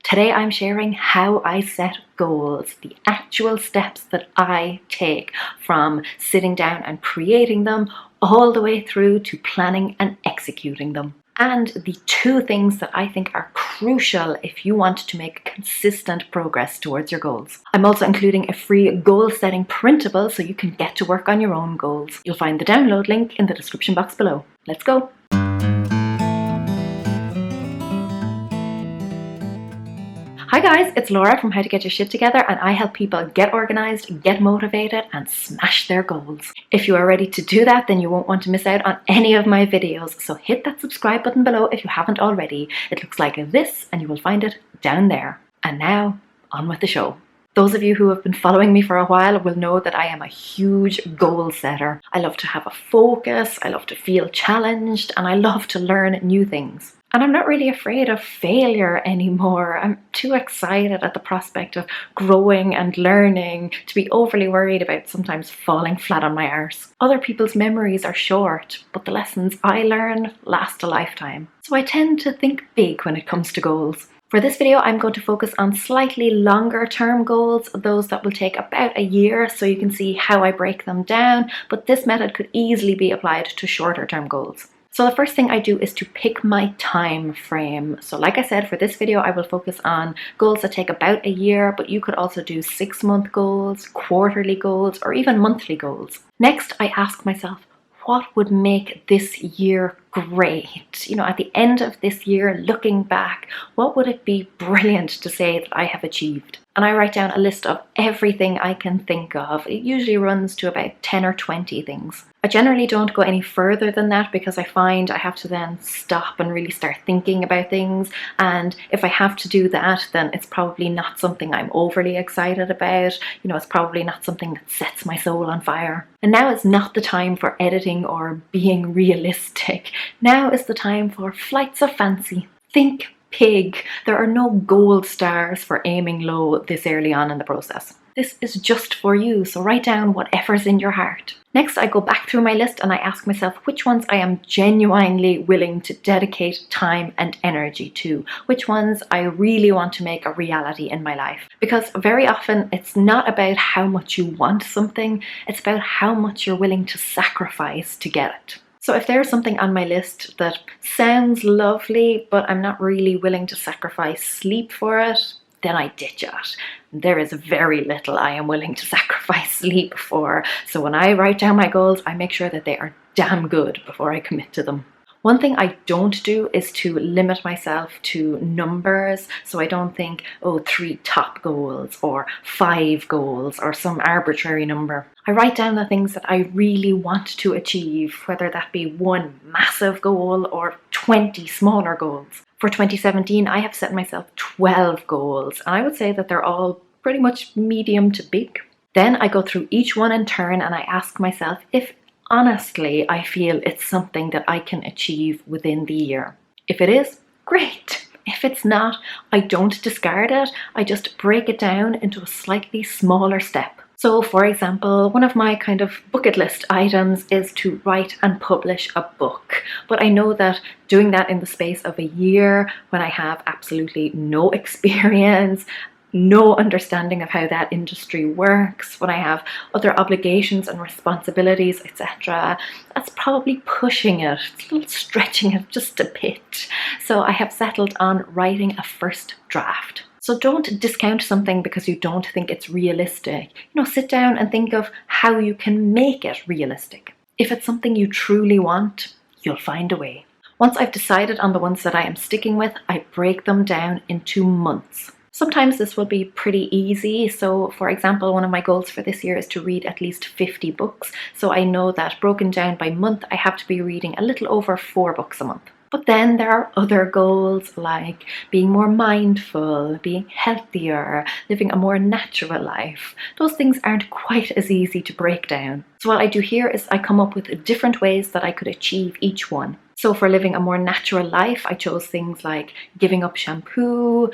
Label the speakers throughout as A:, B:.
A: Today I'm sharing how I set goals, the actual steps that I take from sitting down and creating them all the way through to planning and executing them. And the two things that I think are crucial if you want to make consistent progress towards your goals. I'm also including a free goal setting printable so you can get to work on your own goals. You'll find the download link in the description box below. Let's go! Hi guys, it's Laura from How to Get Your Shit Together, and I help people get organized, get motivated, and smash their goals. If you are ready to do that, then you won't want to miss out on any of my videos, so hit that subscribe button below if you haven't already. It looks like this, and you will find it down there. And now, on with the show. Those of you who have been following me for a while will know that I am a huge goal setter. I love to have a focus, I love to feel challenged, and I love to learn new things. And I'm not really afraid of failure anymore. I'm too excited at the prospect of growing and learning to be overly worried about sometimes falling flat on my arse. Other people's memories are short, but the lessons I learn last a lifetime. So I tend to think big when it comes to goals. For this video, I'm going to focus on slightly longer term goals, those that will take about a year, so you can see how I break them down, but this method could easily be applied to shorter term goals. So the first thing I do is to pick my time frame. So like I said, for this video, I will focus on goals that take about a year, but you could also do 6-month goals, quarterly goals, or even monthly goals. Next, I ask myself, what would make this year great? You know, at the end of this year, looking back, what would it be brilliant to say that I have achieved? And I write down a list of everything I can think of. It usually runs to about 10 or 20 things. I generally don't go any further than that because I find I have to then stop and really start thinking about things. And if I have to do that, then it's probably not something I'm overly excited about. You know, it's probably not something that sets my soul on fire. And now is not the time for editing or being realistic. Now is the time for flights of fancy. Think big. There are no gold stars for aiming low this early on in the process. This is just for you, so write down whatever's in your heart. Next, I go back through my list and I ask myself which ones I am genuinely willing to dedicate time and energy to, which ones I really want to make a reality in my life. Because very often it's not about how much you want something, it's about how much you're willing to sacrifice to get it. So if there's something on my list that sounds lovely, but I'm not really willing to sacrifice sleep for it, then I ditch it. There is very little I am willing to sacrifice sleep for. So when I write down my goals, I make sure that they are damn good before I commit to them. One thing I don't do is to limit myself to numbers. So I don't think, oh, 3 top goals or 5 goals or some arbitrary number. I write down the things that I really want to achieve, whether that be one massive goal or 20 smaller goals. For 2017, I have set myself 12 goals, and I would say that they're all pretty much medium to big. Then I go through each one in turn and I ask myself if honestly I feel it's something that I can achieve within the year. If it is, great. If it's not, I don't discard it, I just break it down into a slightly smaller step. So for example, one of my kind of bucket list items is to write and publish a book. But I know that doing that in the space of a year, when I have absolutely no experience, no understanding of how that industry works, when I have other obligations and responsibilities, etc., that's probably pushing it, it's a little stretching it just a bit. So I have settled on writing a first draft. So don't discount something because you don't think it's realistic. You know, sit down and think of how you can make it realistic. If it's something you truly want, you'll find a way. Once I've decided on the ones that I am sticking with, I break them down into months. Sometimes this will be pretty easy. So for example, one of my goals for this year is to read at least 50 books. So I know that broken down by month, I have to be reading a little over 4 books a month. But then there are other goals like being more mindful, being healthier, living a more natural life. Those things aren't quite as easy to break down. So what I do here is I come up with different ways that I could achieve each one. So for living a more natural life, I chose things like giving up shampoo,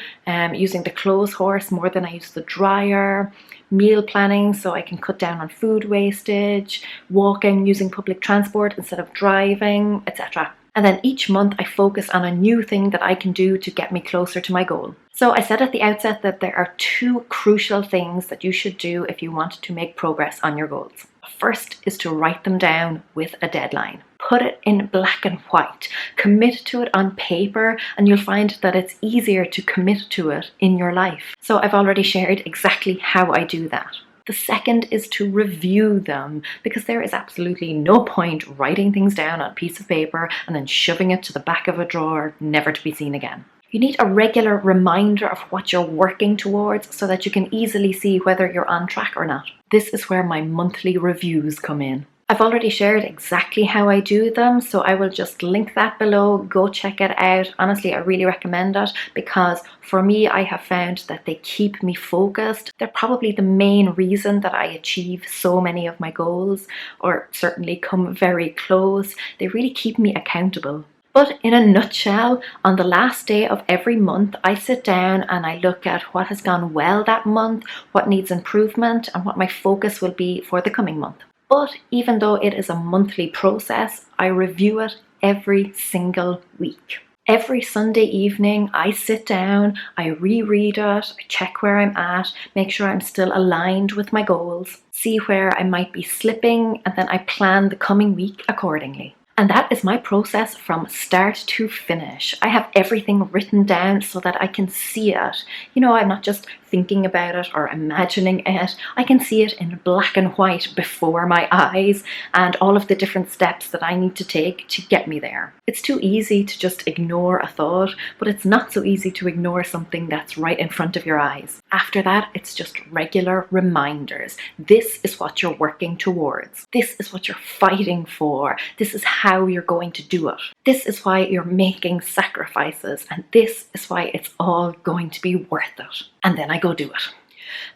A: using the clothes horse more than I use the dryer, meal planning so I can cut down on food wastage, walking, using public transport instead of driving, etc. And then each month I focus on a new thing that I can do to get me closer to my goal. So I said at the outset that there are two crucial things that you should do if you want to make progress on your goals. First is to write them down with a deadline. Put it in black and white. Commit to it on paper, and you'll find that it's easier to commit to it in your life. So I've already shared exactly how I do that. The second is to review them, because there is absolutely no point writing things down on a piece of paper and then shoving it to the back of a drawer, never to be seen again. You need a regular reminder of what you're working towards so that you can easily see whether you're on track or not. This is where my monthly reviews come in. I've already shared exactly how I do them, so I will just link that below. Go check it out. Honestly, I really recommend it because for me, I have found that they keep me focused. They're probably the main reason that I achieve so many of my goals, or certainly come very close. They really keep me accountable. But in a nutshell, on the last day of every month, I sit down and I look at what has gone well that month, what needs improvement, and what my focus will be for the coming month. But even though it is a monthly process, I review it every single week. Every Sunday evening, I sit down, I reread it, I check where I'm at, make sure I'm still aligned with my goals, see where I might be slipping, and then I plan the coming week accordingly. And that is my process from start to finish. I have everything written down so that I can see it. You know, I'm not just thinking about it or imagining it. I can see it in black and white before my eyes and all of the different steps that I need to take to get me there. It's too easy to just ignore a thought, but it's not so easy to ignore something that's right in front of your eyes. After that, it's just regular reminders. This is what you're working towards. This is what you're fighting for. This is how you're going to do it. This is why you're making sacrifices, and this is why it's all going to be worth it. And then I go do it.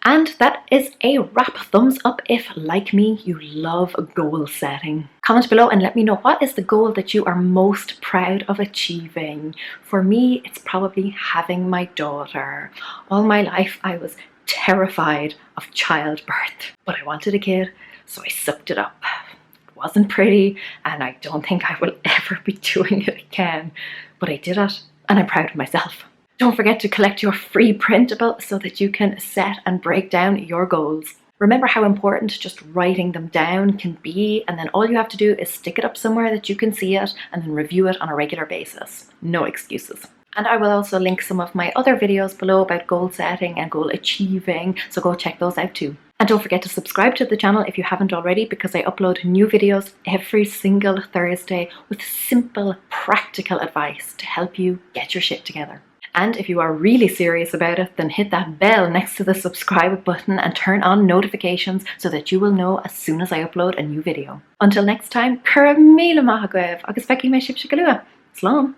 A: And that is a wrap. Thumbs up if, like me, you love goal setting. Comment below and let me know, what is the goal that you are most proud of achieving? For me, it's probably having my daughter. All my life, I was terrified of childbirth, but I wanted a kid, so I sucked it up. It wasn't pretty, and I don't think I will ever be doing it again, but I did it, and I'm proud of myself. Don't forget to collect your free printable so that you can set and break down your goals. Remember how important just writing them down can be, and then all you have to do is stick it up somewhere that you can see it and then review it on a regular basis. No excuses. And I will also link some of my other videos below about goal setting and goal achieving, so go check those out too. And don't forget to subscribe to the channel if you haven't already, because I upload new videos every single Thursday with simple, practical advice to help you get your shit together. And if you are really serious about it, then hit that bell next to the subscribe button and turn on notifications so that you will know as soon as I upload a new video. Until next time, cura míle maith agaibh agus feici mé sibse go luath. Slán.